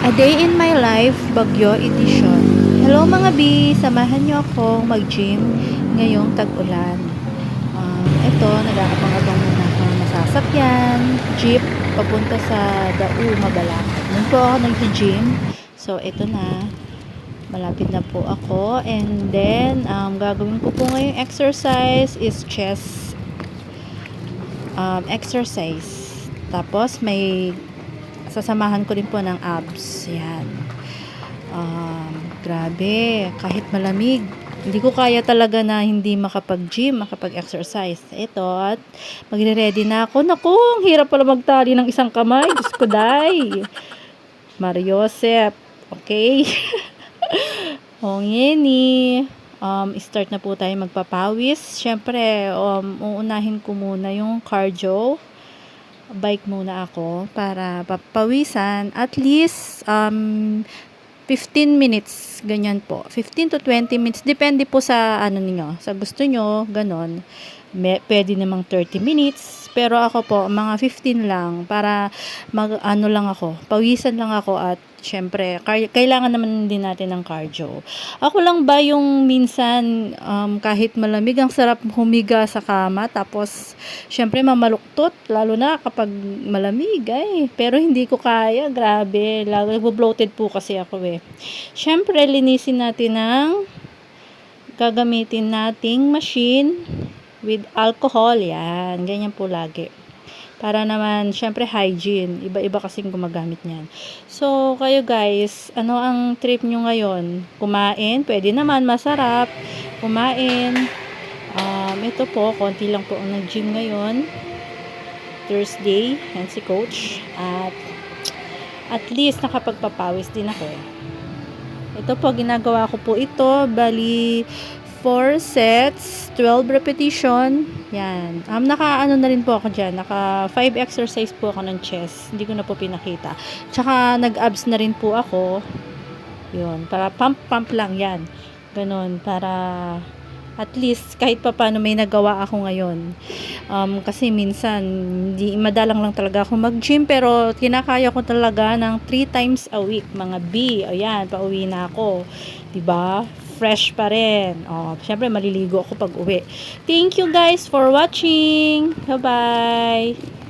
A Day in My Life, Bagyo Edition. Hello mga B! Samahan nyo akong mag-gym ngayong tag-ulan. Ito, nag-aabang-abang muna ako ng masasakyan, jeep, papunta sa Dau, Mabalakad. Doon po ako nag-gym. So, ito na. Malapit na po ako. And then, gagawin ko po ngayong exercise is chest exercise. Tapos, may sasamahan ko rin po ng abs. Yan. Grabe. Kahit malamig. Hindi ko kaya talaga na hindi makapag-gym, makapag-exercise. Ito, at magre-ready na ako. Naku, ang hirap pala magtali ng isang kamay. Diyos ko, day. Mariosep. Okay? O, ngeni. Start na po tayo magpapawis. Siyempre, uunahin ko muna yung cardio. Bike muna ako para papawisan at least 15 minutes, ganyan po, 15 to 20 minutes, depende po sa ano niyo, sa gusto nyo, ganon. Pwede namang 30 minutes, pero ako po mga 15 lang para ano lang ako, pawisan lang ako at syempre kailangan naman din natin ng cardio. Ako lang ba yung minsan kahit malamig ang sarap humiga sa kama tapos syempre mamaluktot lalo na kapag malamig pero hindi ko kaya, grabe, lalo bloated po kasi ako Syempre linisin natin ng gagamitin nating machine with alcohol, yan, ganyan po lagi. Para naman, syempre hygiene, iba-iba kasing gumagamit niyan. So, kayo guys, ano ang trip nyo ngayon? Kumain, pwede naman, masarap. Kumain. Ito po, konti lang po ang nag-gym ngayon. Thursday, yan si coach. At least nakapagpapawis din ako Ito po, ginagawa ko po ito, bali 4 sets, 12 repetition. Yan. Naka-ano na rin po ako dyan. Naka 5 exercise po ako ng chest. Hindi ko na po pinakita. Tsaka nag-abs na rin po ako. Yun. Para pump lang yan. Ganon. Para at least kahit pa paano may nagawa ako ngayon. Kasi minsan hindi madalang lang talaga ako mag-gym pero kinakaya ko talaga ng 3 times a week, mga B. Ayan, pauwi na ako. 'Di ba? Fresh pa rin. Syempre maliligo ako pag uwi. Thank you guys for watching. Bye-bye.